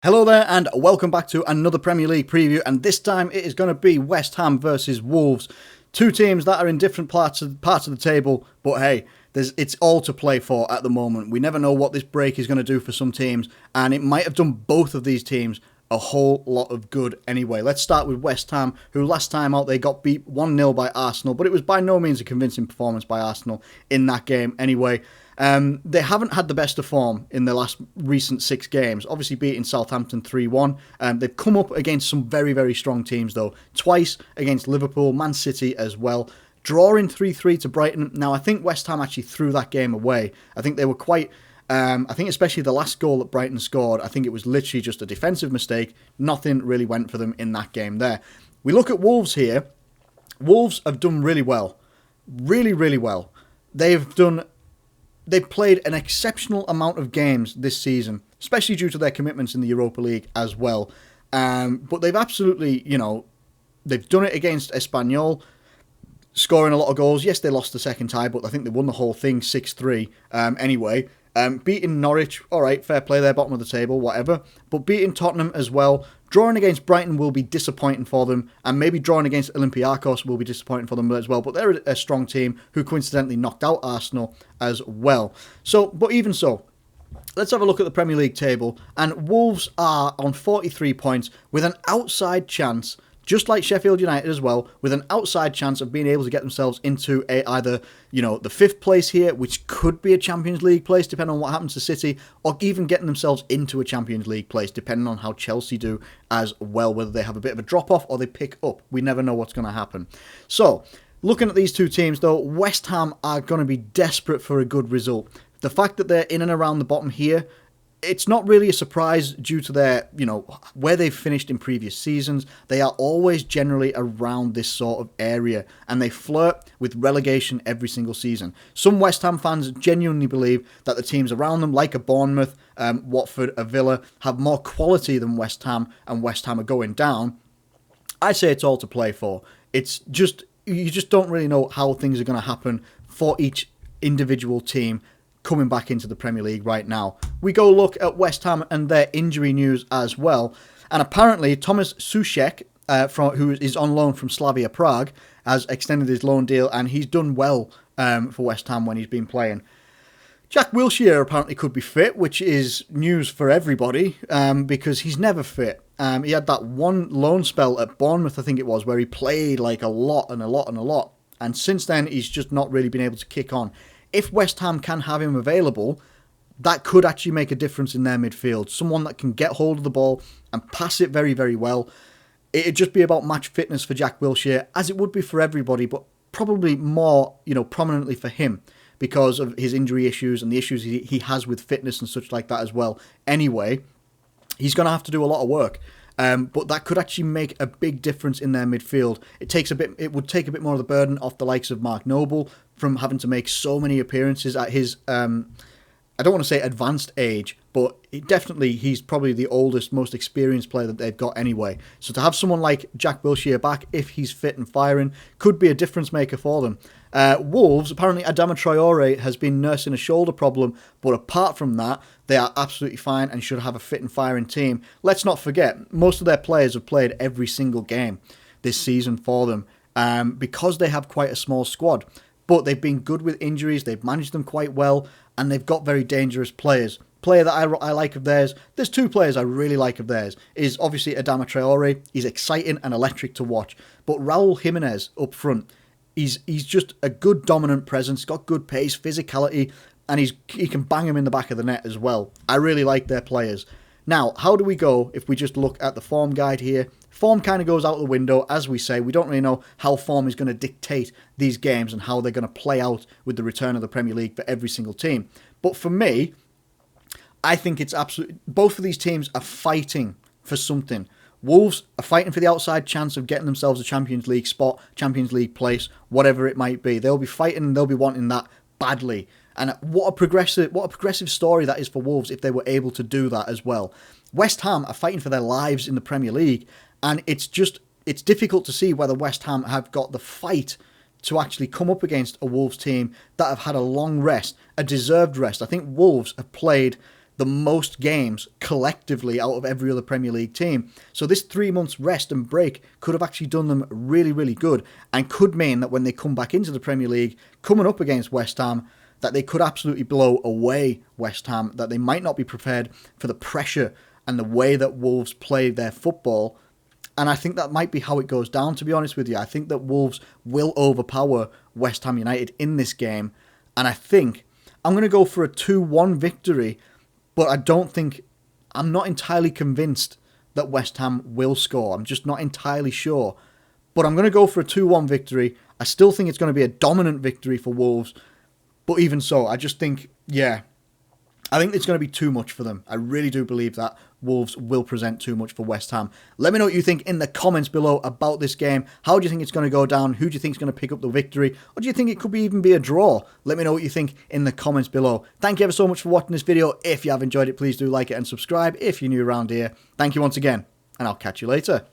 Hello there and welcome back to another Premier League preview, and this time it is going to be West Ham versus Wolves. Two teams that are in different parts of the table, but hey, it's all to play for at the moment. We never know what this break is going to do for some teams, and it might have done both of these teams a whole lot of good anyway. Let's start with West Ham, who last time out they got beat 1-0 by Arsenal, but it was by no means a convincing performance by Arsenal in that game anyway. They haven't had the best of form in their last recent 6 games, obviously beating Southampton 3-1. They've come up against some very, very strong teams though, twice against Liverpool, Man City as well, drawing 3-3 to Brighton. Now I think West Ham actually threw that game away. I think they were quite... I think especially the last goal that Brighton scored, I think it was literally just a defensive mistake. Nothing really went for them in that game there. We look at Wolves here. Wolves have done really well. Really, really well. They've played an exceptional amount of games this season, especially due to their commitments in the Europa League as well. But they've absolutely, they've done it against Espanyol, scoring a lot of goals. Yes, they lost the second tie, but I think they won the whole thing 6-3 anyway. Beating Norwich, all right, fair play there, bottom of the table, whatever. But beating Tottenham as well. Drawing against Brighton will be disappointing for them, and maybe drawing against Olympiacos will be disappointing for them as well. But they're a strong team who coincidentally knocked out Arsenal as well. But even so, let's have a look at the Premier League table. And Wolves are on 43 points with an outside chance, just like Sheffield United as well, with an outside chance of being able to get themselves into either, the 5th place here, which could be a Champions League place, depending on what happens to City, or even getting themselves into a Champions League place, depending on how Chelsea do as well, whether they have a bit of a drop-off or they pick up. We never know what's going to happen. So, looking at these two teams, though, West Ham are going to be desperate for a good result. The fact that they're in and around the bottom here, it's not really a surprise due to their, where they've finished in previous seasons. They are always generally around this sort of area, and they flirt with relegation every single season. Some West Ham fans genuinely believe that the teams around them, like a Bournemouth, Watford, a Villa, have more quality than West Ham, and West Ham are going down. I say it's all to play for. It's just, you just don't really know how things are going to happen for each individual team coming back into the Premier League right now. We go look at West Ham and their injury news as well. And apparently Thomas Soucek, who is on loan from Slavia Prague, has extended his loan deal, and he's done well for West Ham when he's been playing. Jack Wilshere apparently could be fit, which is news for everybody, because he's never fit. He had that one loan spell at Bournemouth, I think it was, where he played like a lot. And since then, he's just not really been able to kick on. If West Ham can have him available, that could actually make a difference in their midfield. Someone that can get hold of the ball and pass it very, very well. It'd just be about match fitness for Jack Wilshere, as it would be for everybody, but probably more, prominently for him because of his injury issues and the issues he has with fitness and such like that as well. Anyway, he's going to have to do a lot of work. But that could actually make a big difference in their midfield. It would take a bit more of the burden off the likes of Mark Noble from having to make so many appearances at his, I don't want to say advanced age, but he's probably the oldest, most experienced player that they've got anyway. So to have someone like Jack Wilshere back, if he's fit and firing, could be a difference maker for them. Wolves, apparently Adama Traore has been nursing a shoulder problem, but apart from that, they are absolutely fine and should have a fit and firing team. Let's not forget, most of their players have played every single game this season for them, because they have quite a small squad. But they've been good with injuries, they've managed them quite well, and they've got very dangerous players. Player that I like of theirs, there's 2 players I really like of theirs, is obviously Adama Traore. He's exciting and electric to watch. But Raul Jimenez up front, he's just a good dominant presence, got good pace, physicality, and he can bang him in the back of the net as well. I really like their players. Now, how do we go if we just look at the form guide here? Form kind of goes out the window, as we say. We don't really know how form is going to dictate these games and how they're going to play out with the return of the Premier League for every single team. But for me, I think it's absolutely... Both of these teams are fighting for something. Wolves are fighting for the outside chance of getting themselves a Champions League spot, Champions League place, whatever it might be. They'll be fighting and they'll be wanting that badly. And what a progressive story that is for Wolves if they were able to do that as well. West Ham are fighting for their lives in the Premier League, and it's difficult to see whether West Ham have got the fight to actually come up against a Wolves team that have had a long rest, a deserved rest. I think Wolves have played the most games collectively out of every other Premier League team. So this 3 months rest and break could have actually done them really, really good, and could mean that when they come back into the Premier League, coming up against West Ham, that they could absolutely blow away West Ham, that they might not be prepared for the pressure and the way that Wolves play their football. And I think that might be how it goes down, to be honest with you. I think that Wolves will overpower West Ham United in this game. And I think I'm going to go for a 2-1 victory, but I'm not entirely convinced that West Ham will score. I'm just not entirely sure. But I'm going to go for a 2-1 victory. I still think it's going to be a dominant victory for Wolves. But even so, I just think, I think it's going to be too much for them. I really do believe that Wolves will present too much for West Ham. Let me know what you think in the comments below about this game. How do you think it's going to go down? Who do you think is going to pick up the victory? Or do you think it could even be a draw? Let me know what you think in the comments below. Thank you ever so much for watching this video. If you have enjoyed it, please do like it and subscribe if you're new around here. Thank you once again, and I'll catch you later.